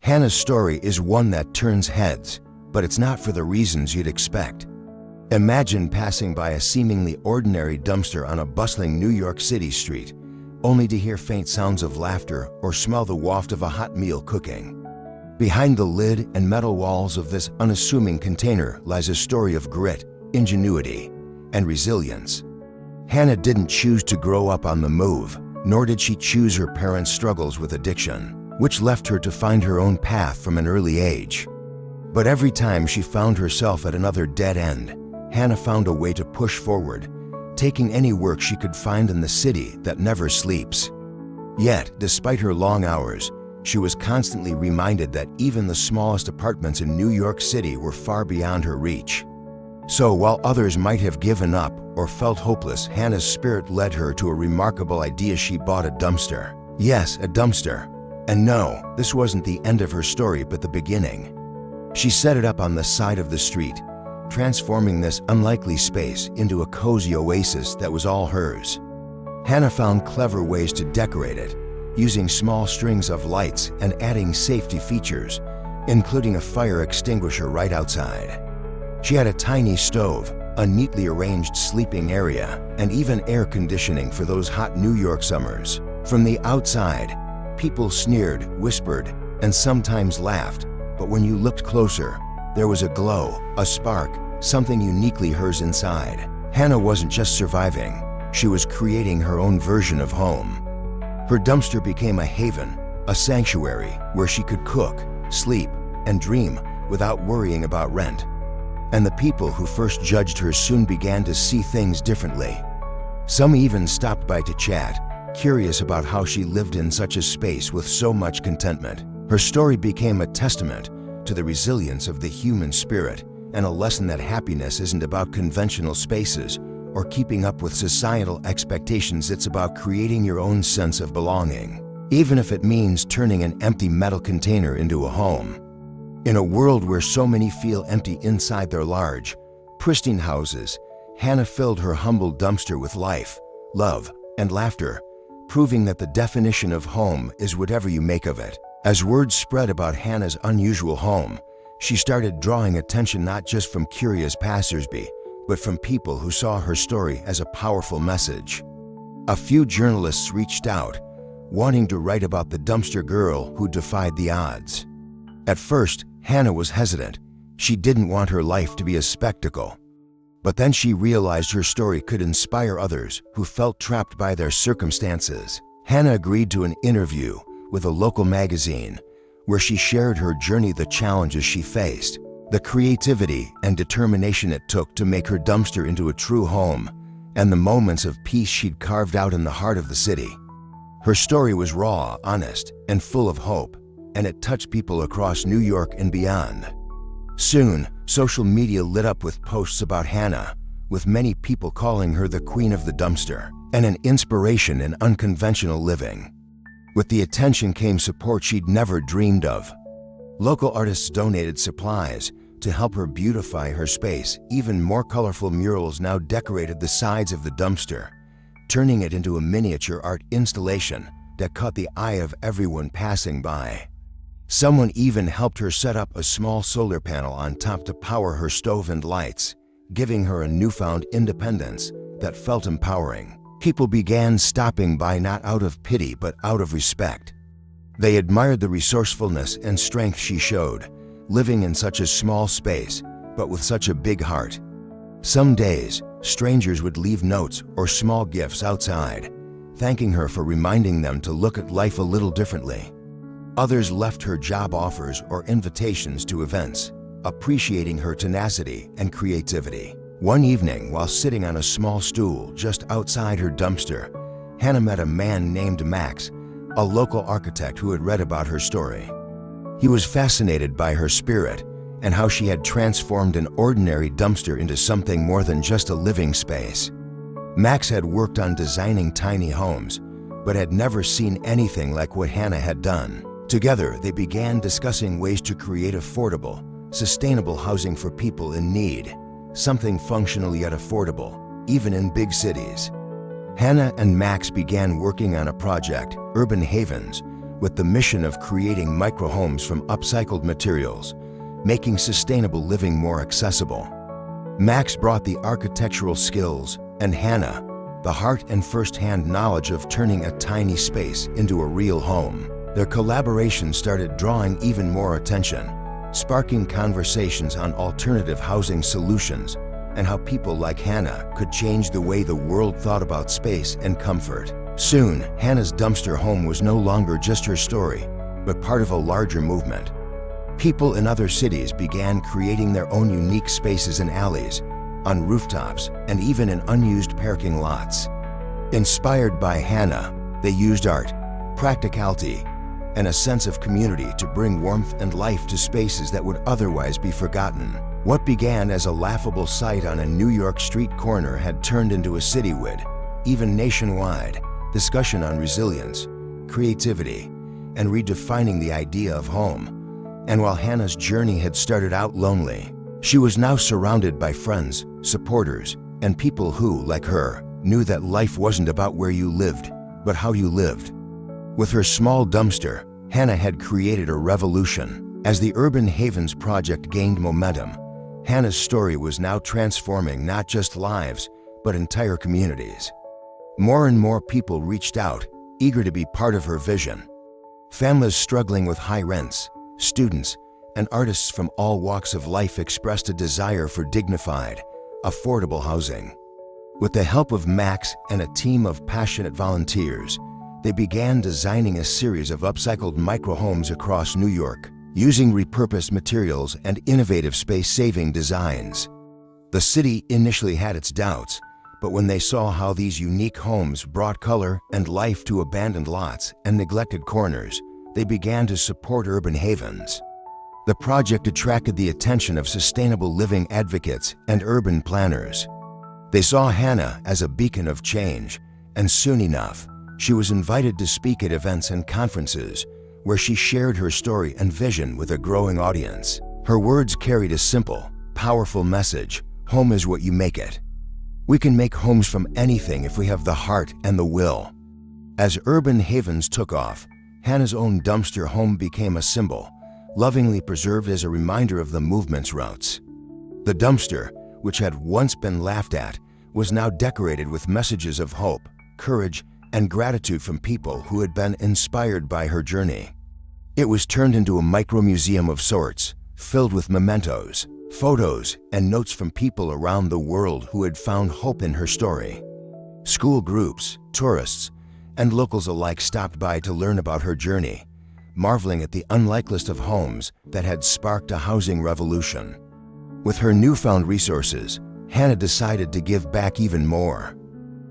Hannah's story is one that turns heads, but it's not for the reasons you'd expect. Imagine passing by a seemingly ordinary dumpster on a bustling New York City street, only to hear faint sounds of laughter or smell the waft of a hot meal cooking. Behind the lid and metal walls of this unassuming container lies a story of grit, ingenuity, and resilience. Hannah didn't choose to grow up on the move, nor did she choose her parents' struggles with addiction, which left her to find her own path from an early age. But every time she found herself at another dead end, Hannah found a way to push forward, taking any work she could find in the city that never sleeps. Yet, despite her long hours, she was constantly reminded that even the smallest apartments in New York City were far beyond her reach. So while others might have given up or felt hopeless, Hannah's spirit led her to a remarkable idea. She bought a dumpster. Yes, a dumpster. And no, this wasn't the end of her story, but the beginning. She set it up on the side of the street, transforming this unlikely space into a cozy oasis that was all hers. Hannah found clever ways to decorate it, using small strings of lights and adding safety features, including a fire extinguisher right outside. She had a tiny stove, a neatly arranged sleeping area, and even air conditioning for those hot New York summers. From the outside, people sneered, whispered, and sometimes laughed, but when you looked closer, there was a glow, a spark, something uniquely hers inside. Hannah wasn't just surviving, she was creating her own version of home. Her dumpster became a haven, a sanctuary where she could cook, sleep, and dream without worrying about rent. And the people who first judged her soon began to see things differently. Some even stopped by to chat, curious about how she lived in such a space with so much contentment. Her story became a testament to the resilience of the human spirit and a lesson that happiness isn't about conventional spaces or keeping up with societal expectations. It's about creating your own sense of belonging, even if it means turning an empty metal container into a home. In a world where so many feel empty inside their large, pristine houses, Hannah filled her humble dumpster with life, love, and laughter, proving that the definition of home is whatever you make of it. As word spread about Hannah's unusual home, she started drawing attention not just from curious passersby, but from people who saw her story as a powerful message. A few journalists reached out, wanting to write about the dumpster girl who defied the odds. At first, Hannah was hesitant. She didn't want her life to be a spectacle. But then she realized her story could inspire others who felt trapped by their circumstances. Hannah agreed to an interview with a local magazine, where she shared her journey, the challenges she faced, the creativity and determination it took to make her dumpster into a true home, and the moments of peace she'd carved out in the heart of the city. Her story was raw, honest, and full of hope, and it touched people across New York and beyond. Soon, social media lit up with posts about Hannah, with many people calling her the queen of the dumpster and an inspiration in unconventional living. With the attention came support she'd never dreamed of. Local artists donated supplies to help her beautify her space. Even more colorful murals now decorated the sides of the dumpster, turning it into a miniature art installation that caught the eye of everyone passing by. Someone even helped her set up a small solar panel on top to power her stove and lights, giving her a newfound independence that felt empowering. People began stopping by not out of pity but out of respect. They admired the resourcefulness and strength she showed, living in such a small space, but with such a big heart. Some days, strangers would leave notes or small gifts outside, thanking her for reminding them to look at life a little differently. Others left her job offers or invitations to events, appreciating her tenacity and creativity. One evening, while sitting on a small stool just outside her dumpster, Hannah met a man named Max, a local architect who had read about her story. He was fascinated by her spirit and how she had transformed an ordinary dumpster into something more than just a living space. Max had worked on designing tiny homes, but had never seen anything like what Hannah had done. Together, they began discussing ways to create affordable, sustainable housing for people in need, something functional yet affordable, even in big cities. Hannah and Max began working on a project, Urban Havens, with the mission of creating microhomes from upcycled materials, making sustainable living more accessible. Max brought the architectural skills, and Hannah, the heart and first-hand knowledge of turning a tiny space into a real home. Their collaboration started drawing even more attention, sparking conversations on alternative housing solutions and how people like Hannah could change the way the world thought about space and comfort. Soon, Hannah's dumpster home was no longer just her story, but part of a larger movement. People in other cities began creating their own unique spaces in alleys, on rooftops, and even in unused parking lots. Inspired by Hannah, they used art, practicality, and a sense of community to bring warmth and life to spaces that would otherwise be forgotten. What began as a laughable sight on a New York street corner had turned into a citywide, even nationwide, discussion on resilience, creativity, and redefining the idea of home. And while Hannah's journey had started out lonely, she was now surrounded by friends, supporters, and people who, like her, knew that life wasn't about where you lived, but how you lived. With her small dumpster, Hannah had created a revolution. As the Urban Havens project gained momentum, Hannah's story was now transforming not just lives, but entire communities. More and more people reached out, eager to be part of her vision. Families struggling with high rents, students, and artists from all walks of life expressed a desire for dignified, affordable housing. With the help of Max and a team of passionate volunteers, they began designing a series of upcycled microhomes across New York, using repurposed materials and innovative space-saving designs. The city initially had its doubts, but when they saw how these unique homes brought color and life to abandoned lots and neglected corners, they began to support Urban Havens. The project attracted the attention of sustainable living advocates and urban planners. They saw Hannah as a beacon of change, and soon enough, she was invited to speak at events and conferences where she shared her story and vision with a growing audience. Her words carried a simple, powerful message: home is what you make it. We can make homes from anything if we have the heart and the will. As Urban Havens took off, Hannah's own dumpster home became a symbol, lovingly preserved as a reminder of the movement's roots. The dumpster, which had once been laughed at, was now decorated with messages of hope, courage, and gratitude from people who had been inspired by her journey. It was turned into a micro-museum of sorts, filled with mementos, photos, and notes from people around the world who had found hope in her story. School groups, tourists, and locals alike stopped by to learn about her journey, marveling at the unlikely list of homes that had sparked a housing revolution. With her newfound resources, Hannah decided to give back even more.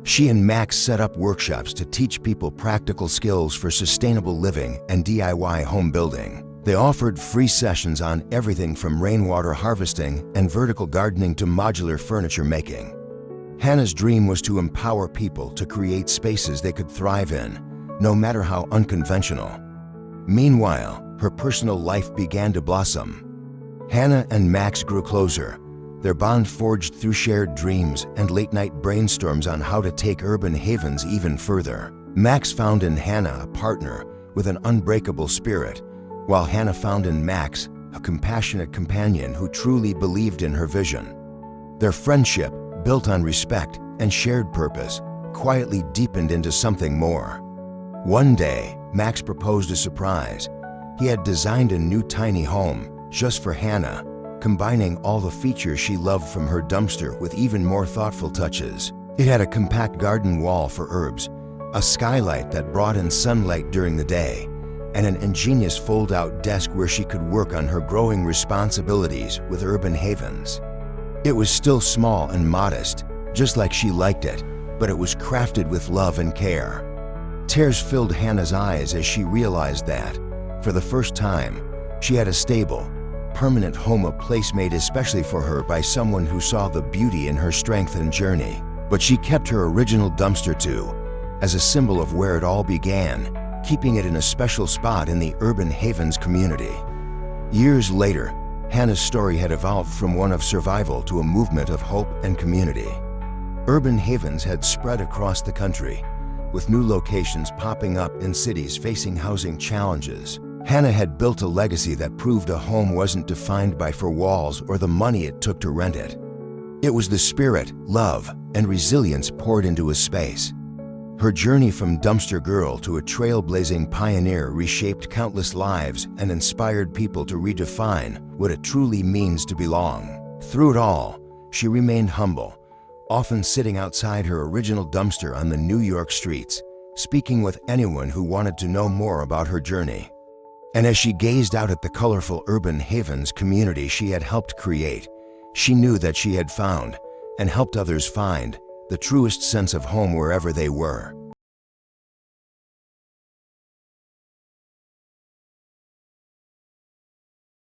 She and Max set up workshops to teach people practical skills for sustainable living and DIY home building. They offered free sessions on everything from rainwater harvesting and vertical gardening to modular furniture making. Hannah's dream was to empower people to create spaces they could thrive in, no matter how unconventional. Meanwhile, her personal life began to blossom. Hannah and Max grew closer, their bond forged through shared dreams and late-night brainstorms on how to take Urban Havens even further. Max found in Hannah a partner with an unbreakable spirit, while Hannah found in Max a compassionate companion who truly believed in her vision. Their friendship, built on respect and shared purpose, quietly deepened into something more. One day, Max proposed a surprise. He had designed a new tiny home just for Hannah, combining all the features she loved from her dumpster with even more thoughtful touches. It had a compact garden wall for herbs, a skylight that brought in sunlight during the day, and an ingenious fold-out desk where she could work on her growing responsibilities with Urban Havens. It was still small and modest, just like she liked it, but it was crafted with love and care. Tears filled Hannah's eyes as she realized that, for the first time, she had a stable, permanent home, a place made especially for her by someone who saw the beauty in her strength and journey. But she kept her original dumpster too, as a symbol of where it all began, keeping it in a special spot in the Urban Havens community. Years later, Hannah's story had evolved from one of survival to a movement of hope and community. Urban Havens had spread across the country, with new locations popping up in cities facing housing challenges. Hannah had built a legacy that proved a home wasn't defined by four walls or the money it took to rent it. It was the spirit, love, and resilience poured into a space. Her journey from dumpster girl to a trailblazing pioneer reshaped countless lives and inspired people to redefine what it truly means to belong. Through it all, she remained humble, often sitting outside her original dumpster on the New York streets, speaking with anyone who wanted to know more about her journey. And as she gazed out at the colorful urban havens community she had helped create, she knew that she had found, and helped others find, the truest sense of home wherever they were.